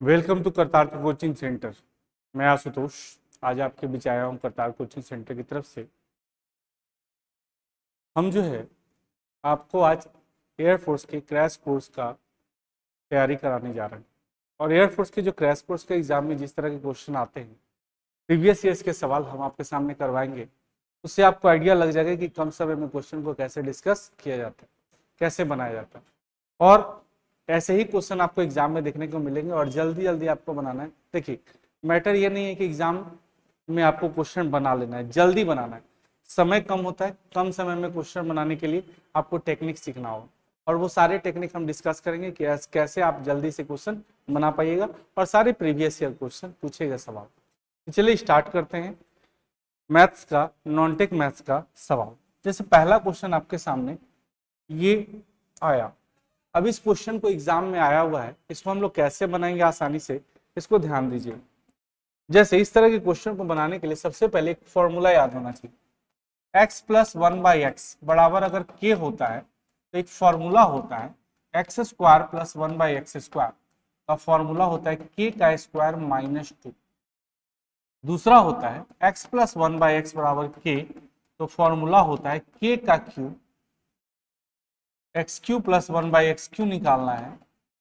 Welcome to Kartar coaching centre. मैं आशुतोष आज आपके बीच आया हूँ करतार कोचिंग सेंटर की तरफ से। हम जो है आपको आज एयरफोर्स के क्रैश कोर्स का तैयारी कराने जा रहे हैं। और एयरफोर्स के जो क्रैश कोर्स के एग्जाम में जिस तरह के क्वेश्चन आते हैं, प्रीवियस ईयर्स के सवाल हम आपके सामने करवाएंगे। उससे आपको आइडिया लग जाएगा कि कम समय में क्वेश्चन को कैसे डिस्कस किया जाता है, कैसे बनाया जाता है। और ऐसे ही क्वेश्चन आपको एग्जाम में देखने को मिलेंगे और जल्दी जल्दी आपको बनाना है। देखिए, मैटर ये नहीं है कि एग्जाम में आपको क्वेश्चन बना लेना है, जल्दी बनाना है। समय कम होता है, कम समय में क्वेश्चन बनाने के लिए आपको टेक्निक सीखना होगा और वो सारे टेक्निक हम डिस्कस करेंगे कि कैसे आप जल्दी से क्वेश्चन बना पाइएगा और सारे प्रीवियस ईयर क्वेश्चन पूछेगा सवाल। तो चलिए स्टार्ट करते हैं मैथ्स का, नॉन-टेक मैथ्स का सवाल। जैसे पहला क्वेश्चन आपके सामने ये आया। अब इस क्वेश्चन को एग्जाम में आया हुआ है, इसको हम लोग कैसे बनाएंगे आसानी से, इसको ध्यान दीजिए। जैसे इस तरह के क्वेश्चन को बनाने के लिए सबसे पहले एक फॉर्मूला याद होना चाहिए। x प्लस 1/x बराबर अगर k होता है तो एक फॉर्मूला होता है x square plus 1/x square का फॉर्मूला होता है k का स्क्वायर माइनस 2। दूसरा होता है x प्लस 1/x बराबर k, तो फॉर्मूला होता है k का cube, x Q plus 1/x Q निकालना है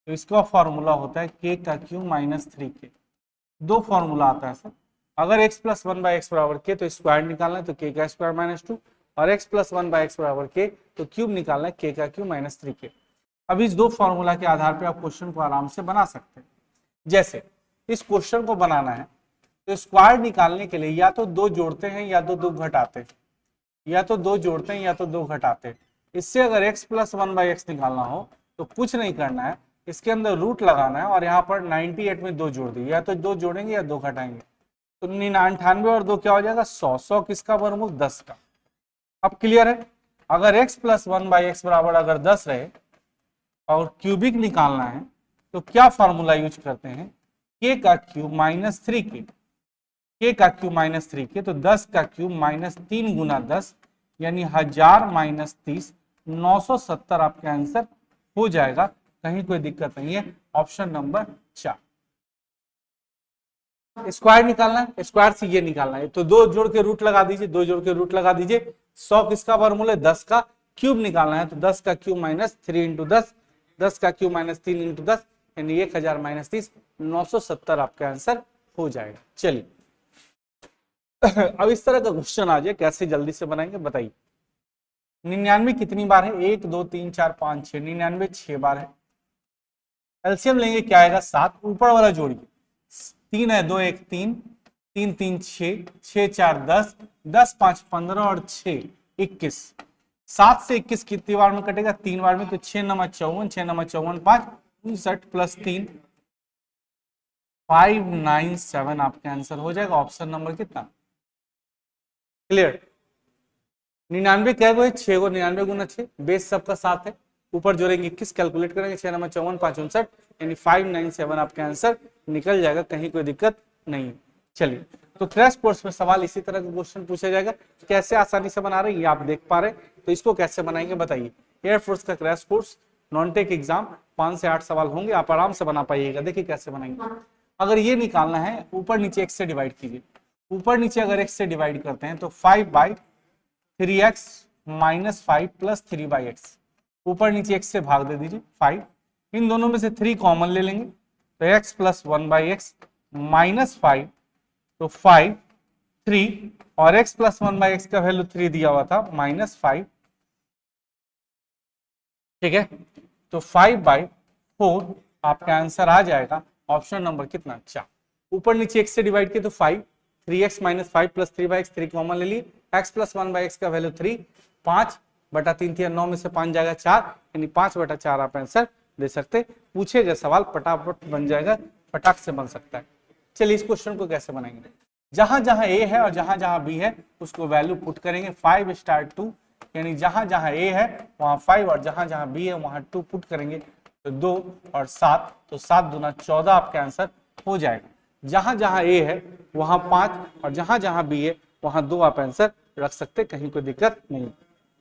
तो इसका फॉर्मूला होता है k का क्यू माइनस 3k। दो फॉर्मूला आता है सर। अगर x प्लस 1/x बराबर k तो स्क्वायर निकालना है तो k का स्क्वायर माइनस 2, और x प्लस 1/x बराबर k तो क्यूब निकालना है k का क्यूब माइनस 3k। अब इस दो फॉर्मूला के आधार पर आप क्वेश्चन को आराम से बना सकते हैं। जैसे इस क्वेश्चन को बनाना है तो स्क्वायर निकालने के लिए या तो दो जोड़ते हैं या तो दो घटाते हैं, या तो दो जोड़ते हैं या तो दो घटाते हैं। इससे अगर x प्लस 1/x निकालना हो तो कुछ नहीं करना है, इसके अंदर रूट लगाना है और यहाँ पर 98 में दो जोड़ दिए, या तो दो जोड़ेंगे या दो घटाएंगे। तो 98 और दो क्या हो जाएगा 100। 100 किसका वर्गमूल 10 का। अब क्लियर है। अगर x प्लस 1/x बराबर अगर 10 रहे और क्यूबिक निकालना है तो क्या फॉर्मूला यूज करते हैं, k का क्यूब माइनस 3k। k का क्यूब माइनस 3k तो 10 का क्यूब माइनस 3 गुना 10 यानी 1000 माइनस 30, 970 आपका आंसर हो जाएगा। कहीं कोई दिक्कत नहीं है। Option number 4। स्क्वायर निकालना है, स्क्वायर से ये निकालना है तो दो जोड़ के रूट लगा दीजिए, दो जोड़ के रूट लगा दीजिए। 100 किसका वर्गमूल है 10 का। क्यूब निकालना है तो 10 का क्यूब माइनस 3 इंटू 10, 10 का क्यूब माइनस 3 इंटू 10 यानी 1000 माइनस 30, 970 आपका आंसर हो जाएगा। चलिए अब इस तरह का क्वेश्चन आ जाए, कैसे जल्दी से बनाएंगे बताइए। 99 कितनी बार है, 1 2 3 4 5 6, 99 6 बार है। एलसीएम लेंगे क्या आएगा 7, ऊपर वाला जोड़िए 3 है 2 1 3, 3 3 6, 6 4 10, 10 5 15 और 6 21। 7 से 21 कितनी बार में कटेगा 3 बार में, तो 6 नंबर 54, 6 नंबर 54 5 59 प्लस 3 597 आपका आंसर हो जाएगा। ऑप्शन नंबर कितना क्लियर। 99 क्या है 6 को 99 गुना 6, बेस सबका 7 है, ऊपर जोड़ेंगे 21, कैलकुलेट करेंगे 6 नंबर 54 5 59 यानी 597 आपका आंसर निकल जाएगा। कहीं कोई दिक्कत नहीं। चलिए तो क्रैश कोर्स में सवाल इसी तरह का क्वेश्चन पूछा जाएगा। कैसे आसानी से बना रहे हैं ये आप देख पा रहे हैं, तो इसको कैसे बनाएंगे बताइए। एयरफोर्स का क्रैश कोर्स नॉन-टेक एग्जाम 5 से 8 सवाल होंगे, आप आराम से बना पाइएगा। देखिए कैसे बनाएंगे। अगर ये निकालना है ऊपर नीचे x से डिवाइड कीजिए। ऊपर नीचे अगर x से डिवाइड करते हैं तो 5/3x माइनस 5 प्लस 3/x, ऊपर नीचे x से भाग दे दीजिए 5। इन दोनों में से 3 कॉमन ले लेंगे तो x प्लस 1/x माइनस 5, तो 5 3 और x प्लस 1/x का वैल्यू 3 दिया हुआ था माइनस 5। ठीक है, तो 5/4 आपका आंसर आ जाएगा। ऑप्शन नंबर कितना 4। ऊपर नीचे x से डिवाइड किया तो 5, 3x minus 5 plus 3/x, 3 common ले लिए, x प्लस 1/x का वैल्यू 3, 5/3 थी 9 में से 5 जाएगा 4 यानी 5/4 आप आंसर दे सकते। पूछे गए सवाल फटाफट बन जाएगा, फटाक से बन सकता है। चलिए इस क्वेश्चन को कैसे बनाएंगे। जहां जहां a है और जहां जहां b है उसको वैल्यू पुट करेंगे 5 स्टार 2, यानी जहां जहां a है वहां 5 और जहां जहां b है वहां 2 पुट करेंगे तो 2 और 7, तो 7 दूना 14 आपका आंसर हो जाएगा। जहां जहां a है वहां 5 और जहां जहां b है वहां 2 आप आंसर रख सकते, कहीं कोई दिक्कत नहीं।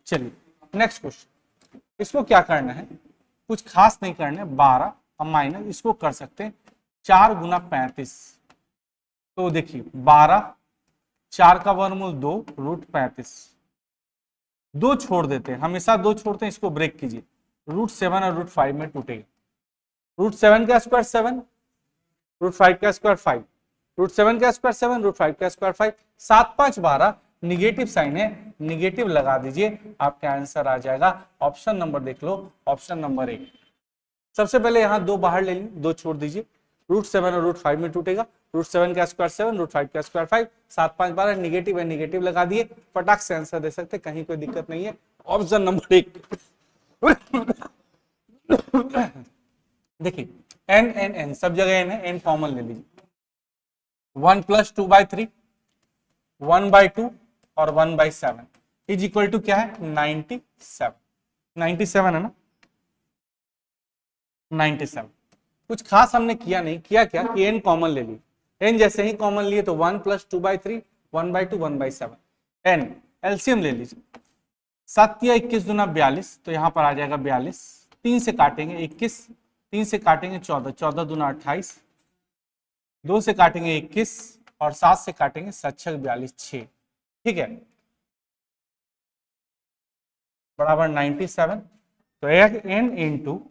चलिए नेक्स्ट क्वेश्चन। इसको क्या करना है, कुछ खास नहीं करना है। 12 और माइनस इसको कर सकते हैं 4 गुना 35, तो देखिए 12, 4 का वर्गमूल 2 रूट 35, 2 छोड़ देते हैं, हमेशा 2 छोड़ते हैं, इसको ब्रेक कीजिए, रूट 7 और रूट 5 में टूटेगा। रूट 7 का स्क्वायर 7, रूट 5 का स्क्वायर 5, रूट 7 का स्क्वायर 7, रूट 5 का स्क्वायर 5, 7 5 12, निगेटिव साइन है, निगेटिव लगा दीजिए, आपका आंसर आ जाएगा ऑप्शन नंबर, देख लो ऑप्शन नंबर 1। सबसे पहले यहाँ 2 बाहर ले लीजिए, 2 छोड़ दीजिए, रूट 7 और रूट 5 में टूटेगा, रूट 7 का स्क्वायर 7, रूट 5 का स्क्वायर 5, 7 5 12, निगेटिव है, निगेटिव लगा दिए, फटाक से आंसर दे सकते, कहीं कोई दिक्कत नहीं है, ऑप्शन नंबर 1। देखिए n n n सब जगह n है, n कॉमन ले लीजिए, 1 प्लस 2/3, 1/2 और 1/7 इज इक्वल टू क्या है 97, 97 है ना, 97। कुछ खास हमने किया नहीं, किया क्या कि n कॉमन ले ली, n जैसे ही कॉमन लिए तो 1 प्लस 2/3, 1/2, 1/7, n एलसीएम ले लीजिए, 7 या 21 दूना 42, तो यहाँ पर आ जाएगा 42, 3 से काटेंगे 21, 3 से काटेंगे 14, 14 दूना 28, 2 से काटेंगे 21 और 7 से काटेंगे 7 6 42, 6, ठीक है, बराबर 97। तो n into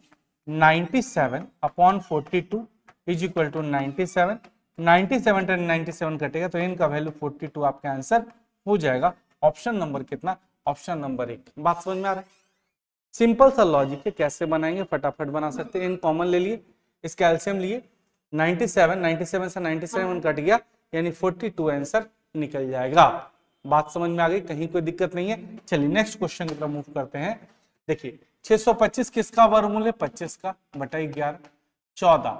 97 upon 42 is equal to 97, 97 ten 97 कटेगा तो n का वैल्यू 42 आपका आंसर हो जाएगा। ऑप्शन नंबर कितना, ऑप्शन नंबर 1। बात समझ में आ रहा है, सिंपल सा लॉजिक है, कैसे बनाएंगे, फटाफट बना सकते हैं। n कॉमन ले लिए, इसका एलसीएम लिए, 97, 97 से 97 कट गया, यानी 42 आंसर निकल जाएगा। बात समझ में आ गई, कहीं कोई दिक्कत नहीं है। चलिए नेक्स्ट क्वेश्चन की तरफ मूव करते हैं। देखिए 625 किसका वर्गमूल है, 25 का बटा 11, 14,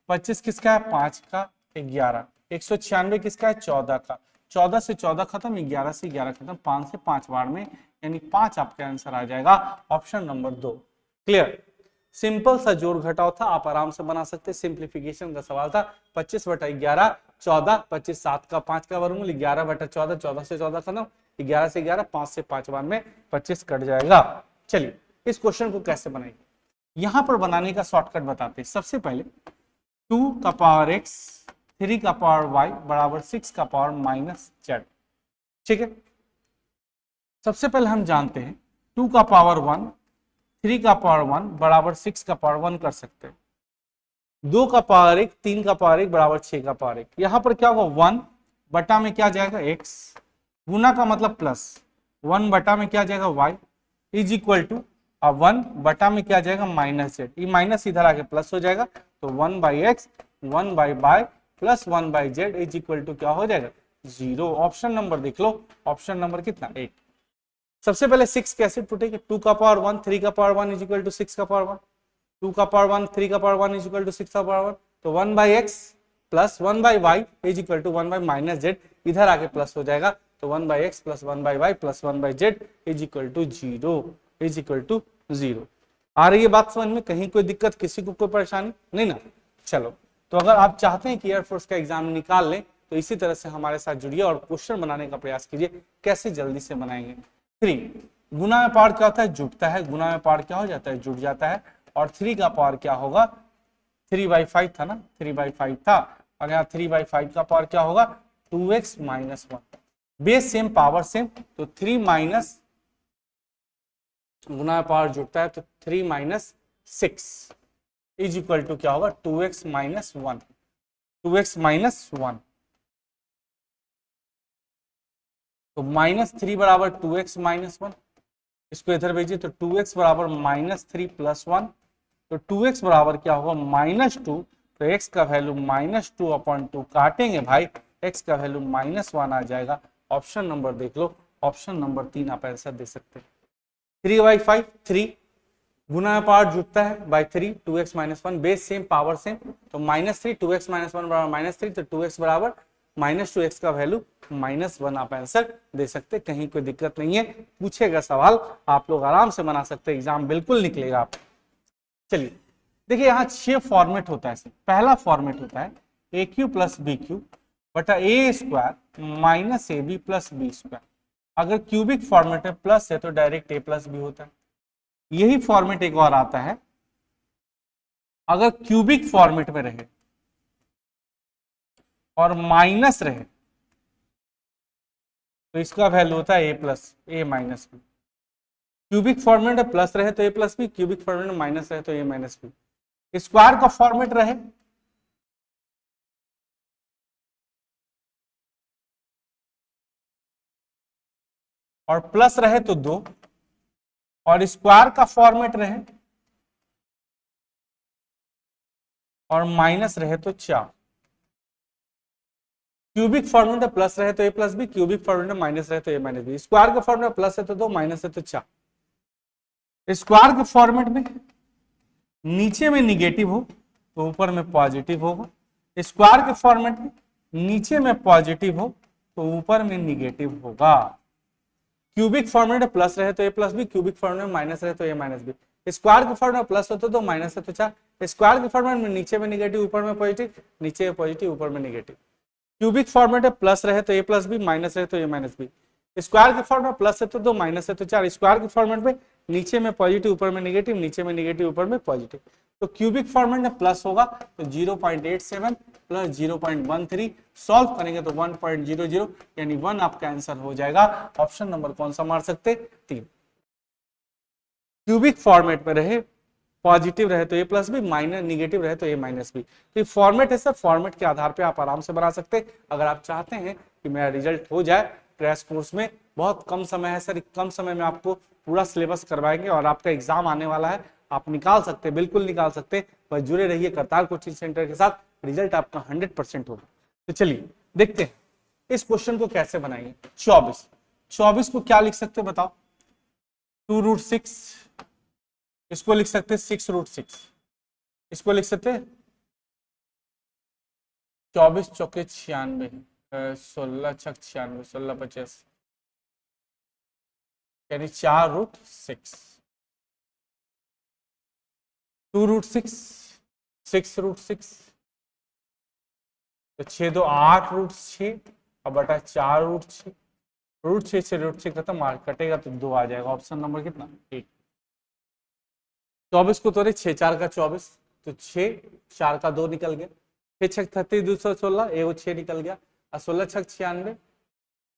25 किसका है 5 का 11, 196 किसका है 14 का, 14 से 14 खत्म, 11 से 11 खत्म, 5 से 5 बार में, यानी 5 आपका आंसर आ जाएगा ऑप्शन नंबर 2। क्लियर, सिंपल सा जोड़ घटाव था, आप आराम से बना सकते, सिंप्लीफिकेशन का सवाल था। 25 बटा 11 14, 25 7 का 5 का वर्गमूल, 11 बटा 14, 14 से 14 खत्म, 11 से 11, 5 से 5 बार में 25 कट जाएगा। चलिए इस क्वेश्चन को कैसे बनाएंगे, यहां पर बनाने का शॉर्टकट बताते हैं। सबसे पहले 2 का पावर x, 3 का पावर y बराबर 6 का पावर माइनस z, ठीक है। सबसे पहले हम जानते हैं 2 का पावर 1, 3 का पावर 1 बराबर 6 का पावर 1 कर सकते हैं। 2 का पावर 1, 3 का पावर 1 बराबर 6 का पावर 1। यहां पर क्या होगा 1 बटा में क्या जाएगा x, गुना का मतलब प्लस, 1 बटा में क्या जाएगा y इज इक्वल टू, अब 1 बटा में क्या जाएगा माइनस z, ये माइनस इधर आके प्लस हो जाएगा, तो 1/x 1/y plus 1/z is equal to क्या हो जाएगा 0। ऑप्शन नंबर देख लो, ऑप्शन नंबर कितना 8। सबसे पहले 6 कैसे टूटेगा, 2 का पावर 1, 3 का पावर 1 इज इक्वल टू 6 का पावर 1, 2 का पावर 1, 3 का पावर 1 इज इक्वल टू 6 का पावर 1, तो 1/x plus 1/y is equal to 1/-z, इधर आके प्लस हो जाएगा, तो 1/x plus 1/y plus 1/z is equal to 0, is equal to 0। आ रही है बात समझ में, कहीं कोई दिक्कत, किसी को कोई परेशानी नहीं ना। चलो, तो अगर आप चाहते हैं कि एयरफोर्स का एग्जाम निकाल लें तो इसी तरह से हमारे साथ जुड़िए और क्वेश्चन बनाने का प्रयास कीजिए। कैसे जल्दी से बनाएंगे, 3 गुना में पावर क्या होता है जुटता है, गुना में पावर क्या हो जाता है जुट जाता है, और 3 का पावर क्या होगा 3/5 था ना, 3/5 था, और यहाँ 3/5 का पावर क्या होगा 2x minus 1, base same power same, तो 3 माइनस गुना पावर जुटता है तो 3 माइनस 6 इज इक्वल टू क्या होगा 2x माइनस 1, 2x माइनस 1, तो -3 बराबर 2x माइनस 1, इसको इधर भेजिए तो 2x बराबर -3 प्लस 1, तो 2x बराबर क्या होगा -2, तो x का वैल्यू -2/2 काटेंगे भाई, x का वैल्यू -1 आ जाएगा। ऑप्शन नंबर देख लो, ऑप्शन नंबर 3 आप आंसर दे सकते हैं। 3/5 3 गुना में पावर जुटता है by 3, 2x minus 1, base same power same, तो -3 2x माइनस 1 बराबर -3, तो 2x बराबर -2x का वैल्यू -1 आप आंसर दे सकते, कहीं कोई दिक्कत नहीं है। पूछेगा सवाल आप लोग आराम से बना सकते, एग्जाम बिल्कुल निकलेगा आप। चलिए देखिए यहाँ 6 फॉर्मेट होता है। पहला फॉर्मेट होता है A cube plus B cube बटा A square minus A B plus B square. अगर क्यूबिक फॉर्मेट में प्लस है तो डायरेक्ट ए प्लस बी होता है। यही फॉर्मेट एक और आता है अगर क्यूबिक फॉर्मेट में रहे, और माइनस रहे तो इसका वैल्यू होता है ए प्लस ए माइनस बी। क्यूबिक फॉर्मेट में प्लस रहे तो ए प्लस बी, क्यूबिक फॉर्मेट में माइनस रहे तो ए माइनस बी। स्क्वायर का फॉर्मेट रहे और प्लस रहे तो 2, और स्क्वायर का फॉर्मेट रहे और माइनस रहे तो 4। क्यूबिक फॉर्मेट में प्लस रहे तो ए प्लस बी, क्यूबिक फॉर्मेट में माइनस रहे तो ए माइनस बी। स्क्वायर का फॉर्मेट में प्लस है तो 2, माइनस है तो 4। स्क्वायर के फॉर्मेट में नीचे में निगेटिव हो तो ऊपर में पॉजिटिव होगा, स्क्वायर के फॉर्मेट में नीचे में पॉजिटिव हो तो ऊपर में निगेटिव होगा। क्यूबिक फॉर्मेट में प्लस रहे तो ए प्लस बी, क्यूबिक फॉर्मेट में माइनस रहे तो ए माइनस बी। स्क्वायर के फॉर्मेट में प्लस हो तो 2, माइनस है तो 4। स्क्वायर के फॉर्मेट में नीचे में निगेटिव ऊपर में पॉजिटिव, नीचे में पॉजिटिव ऊपर में निगेटिव। क्यूबिक फॉर्मेट में प्लस रहे तो ए प्लस बी, माइनस रहे तो ए माइनस बी। स्क्वायर के फॉर्मेट में प्लस है तो 2, माइनस है तो 4। स्क्वायर के फॉर्मेट में नीचे में पॉजिटिव ऊपर में निगेटिव, नीचे में निगेटिव ऊपर में पॉजिटिव। तो क्यूबिक फॉर्मेट में प्लस होगा तो 0.87 प्लस 0.13, सॉल्व करेंगे तो 1.00, यानी 1 आपका आंसर हो जाएगा। ऑप्शन नंबर कौन सा मार सकते? 3। क्यूबिक फॉर्मेट में रहे, पॉजिटिव रहे तो ए प्लस बी, माइनस निगेटिव रहे तो ए माइनस बी। तो फॉर्मेट है सर, फॉर्मेट के आधार पे आप आराम से बना सकते हैं। अगर आप चाहते हैं कि मेरा रिजल्ट हो जाए क्रैश कोर्स में, बहुत कम समय है सर, कम समय में आपको पूरा सिलेबस करवाएंगे और आपका एग्जाम आने वाला है, आप निकाल सकते हैं, बिल्कुल निकाल सकते हैं। बस जुड़े रहिए करतार कोचिंग सेंटर के साथ, रिजल्ट आपका 100% होगा। तो चलिए देखते हैं इस क्वेश्चन को कैसे बनाएंगे। 24 को क्या लिख सकते हैं बताओ? 2√6, इसको लिख सकते हैं 6√6, इसको लिख सकते हैं 24 चौके 96, 16 छक 96, 16 50, यानी 4√6। 2√6, 6√6, तो 6 2 8√6 और बटा 4√6, √6 से √6 खत्म, मार्क कटेगा तो 2 आ जाएगा। ऑप्शन नंबर कितना? 8। 24 को तोड़े, 6 4 का 24, तो 6 4 का 2 निकल गया, 6 6 36 216, एगो 6 निकल गया, और 16 6 96,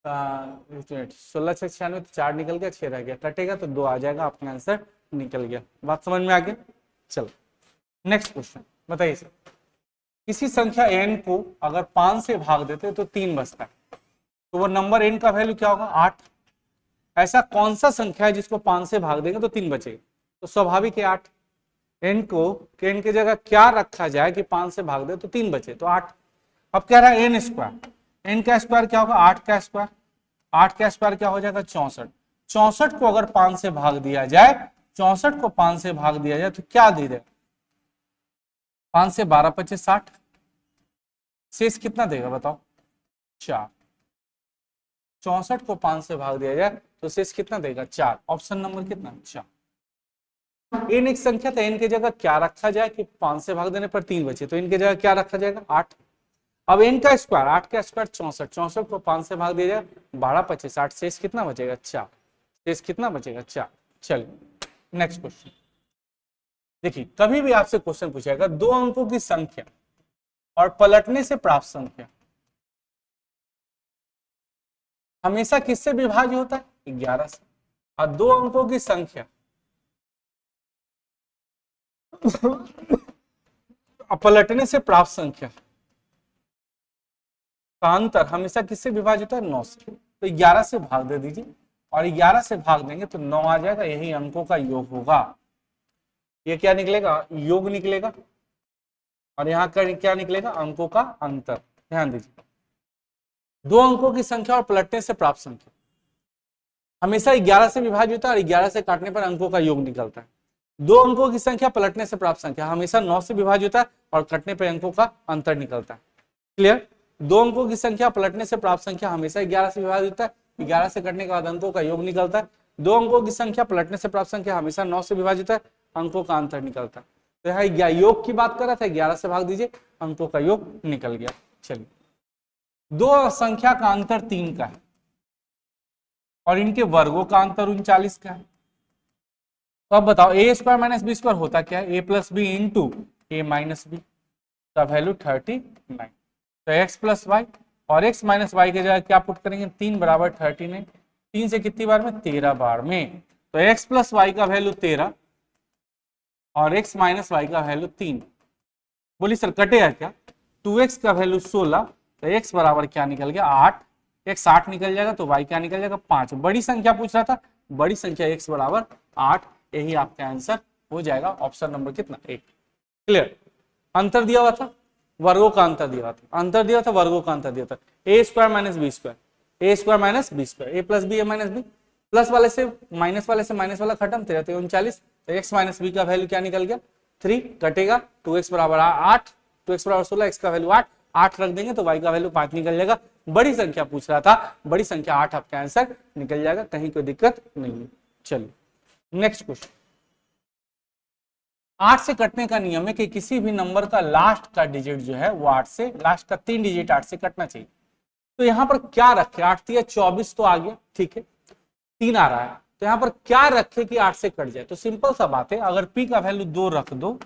16 6 96 तो 4 निकल गया, 6 रह गया, कटेगा तो 2 आ जाएगा, आपका आंसर निकल गया। बात समझ में आ गया? चलो नेक्स्ट क्वेश्चन बताइए सर। किसी संख्या n को अगर 5 से भाग देते तो 3 बचता है, तो वो नंबर n का वैल्यू क्या होगा? 8। ऐसा कौन सा संख्या है जिसको 5 से भाग देंगे तो 3 बचेगा? तो स्वाभाविक है 8। n को n की जगह क्या रखा जाए कि 5 से भाग दे तो 3 बचे? तो 8। अब कह रहा है n स्क्वायर, n का स्क्वायर क्या होगा? 8 का स्क्वायर, 8 का स्क्वायर क्या हो जाएगा? 64। 64 को अगर 5 से भाग दिया जाए, 64 को 5 से भाग दिया जाए तो क्या दे देगा? 5 से 12 25 60, शेष कितना देगा बताओ? 4। 64 को 5 से भाग दिया जाए तो शेष कितना देगा? 4। ऑप्शन नंबर कितना? 4। n एक संख्या, तो n की जगह क्या रखा जाए कि 5 से भाग देने पर 3 बचे? तो n की जगह क्या रखा जाएगा? 8। अब n का स्क्वायर, 8 का स्क्वायर 64, 64 को 5 से भाग दिया जाए, 12 25 60, शेष कितना बचेगा? 4। शेष कितना बचेगा? 4। चलिए नेक्स्ट क्वेश्चन देखिए। कभी भी आपसे क्वेश्चन पूछेगा 2 अंकों की संख्या और पलटने से प्राप्त संख्या हमेशा किससे विभाज्य होता है? 11 से। और 2 अंकों की संख्या पलटने से प्राप्त संख्या का अंतर हमेशा किससे विभाजित होता है? 9 से। तो 11 से भाग दे दीजिए, और 11 से भाग देंगे तो 9 आ जाएगा, यही अंकों का योग होगा। ये क्या निकलेगा? योग निकलेगा, और यहाँ का क्या निकलेगा? अंकों का अंतर। ध्यान दीजिए, 2 अंकों की संख्या और पलटने से प्राप्त संख्या हमेशा 11 से विभाजित होता है, और 11 से काटने पर अंकों का योग निकलता है। 2 अंकों की संख्या पलटने से प्राप्त संख्या हमेशा 9 से विभाजित होता है, और कटने पर अंकों का अंतर निकलता है। क्लियर? 2 अंकों की संख्या पलटने से प्राप्त संख्या हमेशा 11 से विभाजित होता है, 11 से कटने के बाद अंकों का योग निकलता है। 2 अंकों की संख्या पलटने से प्राप्त संख्या हमेशा 9 से विभाजित है, अंकों का अंतर निकलता है। तो यहाँ योग की बात कर रहा था, 11 से भाग दीजिए, अंकों का योग निकल गया। चलिए, 2 संख्या का अंतर 3 का है और इनके वर्गों का अंतर 39 का है। तो अब बताओ a square minus B square होता क्या है? a plus B into A minus B का वैल्यू 39। तो x प्लस वाई, और x माइनस वाई की जगह क्या पुट करेंगे, 3 बराबर 39, 3 से कितनी बार में, 13 बार में। तो x प्लस वाई का वैल्यू 13 और x माइनस वाई का वैल्यू 3। बोली सर कटेगा क्या, 2x का वैल्यू 16, तो x बराबर क्या निकल गया 8, x 8 निकल जाएगा तो y क्या निकल जाएगा 5। बड़ी संख्या पूछ रहा था, बड़ी संख्या x बराबर 8, यही आपका आंसर हो जाएगा ऑप्शन नंबर कितना 1। क्लियर। अंतर दिया हुआ था, वर्गों का अंतर दिया था, अंतर दिया था वर्गों का अंतर दिया था, ए स्क्वायर माइनस बी स्क्वायर, ए स्क्वायर माइनस बी स्क्वायर, ए प्लस बी ए माइनस बी, प्लस वाले से माइनस वाला खत्म, 39, तो एक्स माइनस बी का वैल्यू क्या निकल गया 3, कटेगा 2x बराबर 8, 2x बराबर 16, x का वैल्यू 8, 8 रख देंगे तो y का वैल्यू 5 निकल जाएगा। बड़ी संख्या पूछ रहा था, बड़ी संख्या 8 आपका आंसर निकल जाएगा, कहीं कोई दिक्कत नहीं है। चलिए नेक्स्ट क्वेश्चन। 8 से कटने का नियम है कि किसी भी नंबर का लास्ट का डिजिट जो है वो 8 से, लास्ट का 3 डिजिट 8 से कटना चाहिए। तो यहां पर क्या रखे, 8 3 24 तो आ गया, ठीक है, 3 आ रहा है, तो यहां पर क्या रखे कि 8 से कट जाए। तो सिंपल सा बात है, अगर p का वैल्यू 2 रख दो,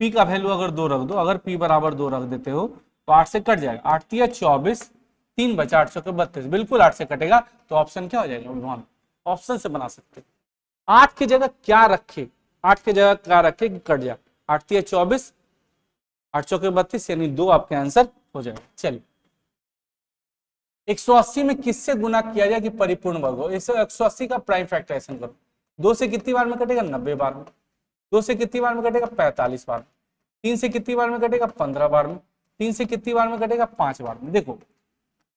p का वैल्यू अगर 2 रख दो, अगर p बराबर 2 रख देते हो तो 8 से कट जाएगा। 8 3 24, 3 बचा 8 के 32, बिल्कुल 8 से कटेगा। तो ऑप्शन क्या हो जाएगा, ऑप्शन से बना सकते। 8 की जगह क्या रखे, 8 की जगह क्या रखे कि कट जाए, 8 3 24, 8 के 32 यानी 2 आपके आंसर हो जाएगा। चलिए 180 में किससे गुना किया जाए कि परिपूर्ण वर्ग हो। 180 का प्राइम फैक्टराइजेशन करो, 2 से कितनी बार में कटेगा 90 बार में, 2 से कितनी बार में कटेगा 45 बार में, 3 से कितनी बार में कटेगा 15 बार में, 3 से कितनी बार में कटेगा 5 बार में। देखो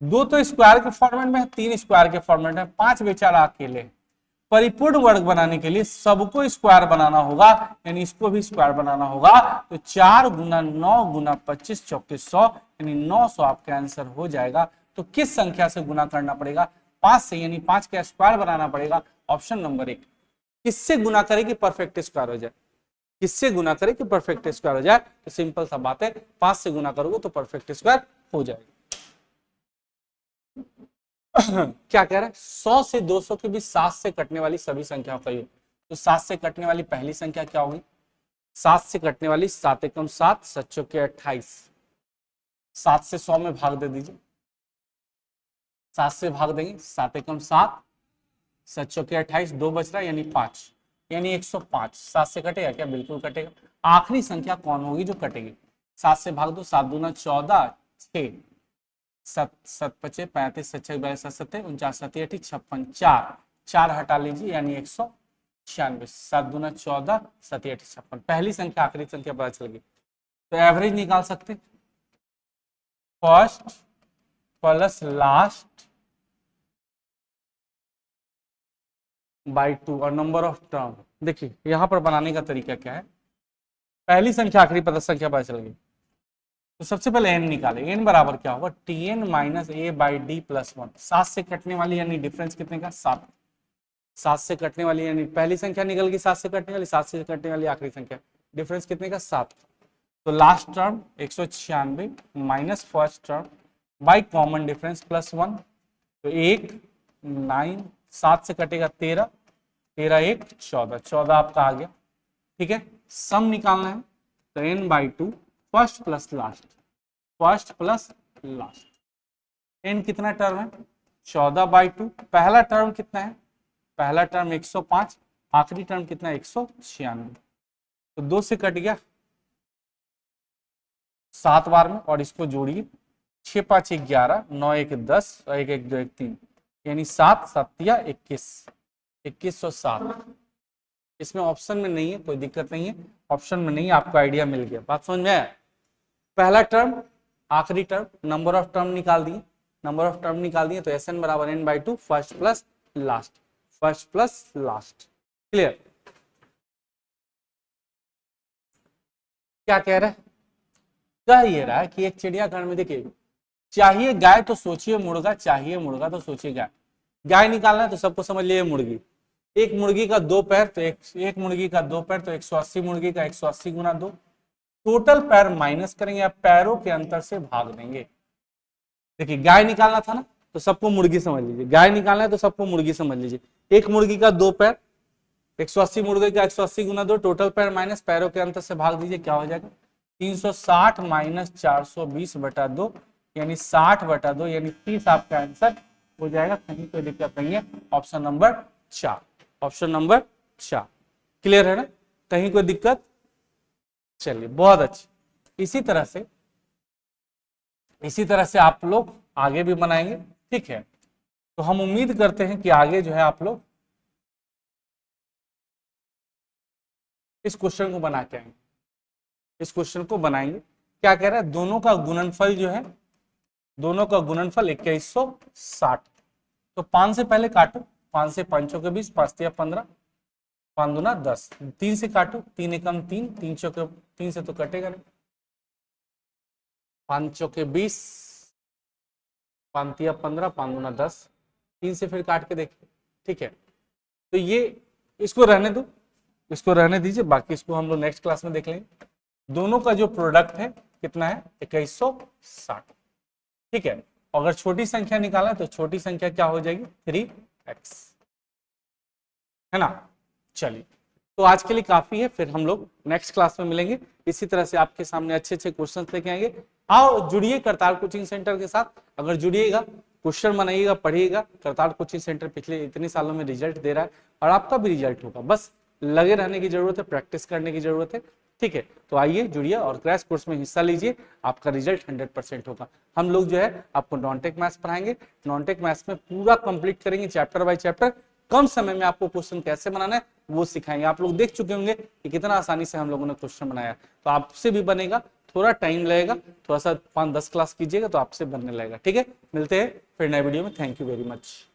2 तो स्क्वायर के फॉर्मेट में है, 3 स्क्वायर के फॉर्मेट में, 5 बेचारा अकेले। परिपूर्ण वर्ग बनाने के लिए सबको स्क्वायर बनाना होगा, यानी इसको भी स्क्वायर बनाना होगा। तो 4 गुना 9 गुना 25 चौके 100, यानी 900 आपका आंसर हो जाएगा। तो किस संख्या से गुना करना पड़ेगा, 5 से, यानी 5 का स्क्वायर बनाना पड़ेगा। Option number 1। किससे गुना करे कि परफेक्ट स्क्वायर हो जाए, किससे गुना करे कि परफेक्ट स्क्वायर हो जाए। तो सिंपल सा बात है, 5 से गुना करोगे तो परफेक्ट स्क्वायर हो जाएगा। क्या कह रहा है, 100 से 200 के बीच 7 से कटने वाली सभी संख्याओं का योग। तो 7 से कटने वाली पहली संख्या क्या होगी, 7 से कटने वाली 7 एकम 7, 7 चौके 28, 7 से 100 में भाग दे दीजिए, 7 से भाग देंगे, 7 एकम 7, 7 चौके 28, 2 बच रहा है यानी 5, यानी 105। 7 से कटेगा क्या, बिल्कुल कटेगा। आखिरी संख्या कौन होगी जो कटेगी, 7 से भाग दो, 7 दूना 14, 6, 7 7 25 35 7 42 7 49 7 56, 4 हटा लीजिए यानी 196, 7 दूना 14, 7 56। पहली संख्या आखिरी संख्या पता चल गई, तो एवरेज निकाल सकते, फर्स्ट प्लस लास्ट बाई 2 और नंबर ऑफ टर्म। देखिए यहां पर बनाने का तरीका क्या है, पहली संख्या आखिरी पता संख्या पता चल गई, तो सबसे पहले n निकाले, n बराबर क्या होगा tn minus a by D plus 1। 7 से कटने वाली यानी डिफरेंस कितने का 7, 7 से कटने वाली यानी पहली संख्या निकल गई, 7 से कटने वाली, 7 से कटने वाली आखिरी संख्या, डिफरेंस कितने का 7। तो last term 196 minus first term by common difference plus 1, तो 1 9, 7 से कटेगा 13, 13 1 14, 14 आपका आ गया, ठीक है। सम निकालना है, तो n by 2 first plus last, first plus last, n कितना टर्म है 14 बाई 2, पहला टर्म कितना है, पहला टर्म 105, आखिरी टर्म कितना है 196, तो 2 से कट गया 7 बार में, और इसको जोड़िए 6 5 11, 9 1 10 और 1 1 2 1 3, यानी 7 7 या 21, 2107। इसमें ऑप्शन में नहीं है, कोई दिक्कत नहीं है, ऑप्शन में नहीं, आपको आइडिया मिल गया, बात समझ में आया। पहला टर्म आखिरी टर्म, नंबर ऑफ टर्म निकाल दिए, नंबर ऑफ टर्म निकाल दिए, तो Sn बराबर n by 2 first plus last, first plus last. Clear. क्या कह रहा है, कह ये रहा है कि एक चिड़ियाघर में देखिए, चाहिए गाय तो सोचिए मुर्गा, चाहिए मुर्गा तो सोचिए गाय। गाय निकालना है तो सबको समझ लिए मुर्गी, एक मुर्गी का 2 पैर, तो एक मुर्गी का 2 पैर, तो 180 मुर्गी का 180 गुना 2, टोटल पैर माइनस करेंगे या पैरों के अंतर से भाग देंगे। देखिए गाय निकालना था ना तो सबको मुर्गी समझ लीजिए, गाय निकालना है तो सबको मुर्गी समझ लीजिए। एक मुर्गी का 2 पैर, 180 मुर्गे का 180 गुना 2, टोटल पैर माइनस पैरों के अंतर से भाग दीजिए, क्या हो जाएगा 360 माइनस 420 बटा 2, यानी 60/2 यानी 30 आपका आंसर हो जाएगा, कहीं कोई दिक्कत नहीं है। Option number 4, option number 4 clear है ना, कहीं कोई दिक्कत। चलिए बहुत अच्छी। इसी तरह से आप लोग आगे भी बनाएंगे, ठीक है। तो हम उम्मीद करते हैं कि आगे जो है आप लोग इस क्वेश्चन को बना के आएंगे। इस क्वेश्चन को बनाएंगे, क्या कह रहा है, दोनों का गुणनफल जो है, दोनों का गुणनफल 2160। तो 5 से पहले काटो, 5 से 5 के 20, 5 या 15, 5 दूना 10, 3 से काटो, 3 एकम 3, 3 चौके 3 से तो कटेगा नहीं, 5 चौके 20, 5 या 15, 5 दूना 10, 3 से फिर काट के देखिए, ठीक है। तो ये इसको रहने दो, इसको रहने दीजिए, बाकी इसको हम लोग नेक्स्ट क्लास में देख लेंगे। दोनों का जो प्रोडक्ट है कितना है, 2160, ठीक है। अगर छोटी संख्या निकाला तो छोटी संख्या क्या हो जाएगी, 3x, है ना। चलिए, तो आज के लिए काफी है, फिर हम लोग नेक्स्ट क्लास में मिलेंगे। इसी तरह से आपके सामने अच्छे अच्छे क्वेश्चंस लेके आएंगे। आओ जुड़िए करतार कोचिंग सेंटर के साथ, अगर जुड़िएगा, क्वेश्चन बनाइएगा, पढ़िएगा। करतार कोचिंग सेंटर पिछले इतने सालों में रिजल्ट दे रहा है और आपका भी रिजल्ट होगा, बस लगे रहने की जरूरत है, प्रैक्टिस करने की जरूरत है, ठीक है। तो आइए जुड़िए और क्रैश कोर्स में हिस्सा लीजिए, आपका रिजल्ट 100% होगा। हम लोग जो है आपको नॉन टेक मैथ्स पढ़ाएंगे, नॉन टेक मैथ्स में पूरा कंप्लीट करेंगे चैप्टर बाय चैप्टर। कम समय में आपको क्वेश्चन कैसे बनाना है वो सिखाएंगे। आप लोग देख चुके होंगे कि कितना आसानी से हम लोगों ने क्वेश्चन बनाया, तो आपसे भी बनेगा, थोड़ा टाइम लगेगा, थोड़ा सा 5-10 क्लास कीजिएगा तो आपसे बनने लगेगा, ठीक है। मिलते हैं फिर नए वीडियो में, थैंक यू वेरी मच।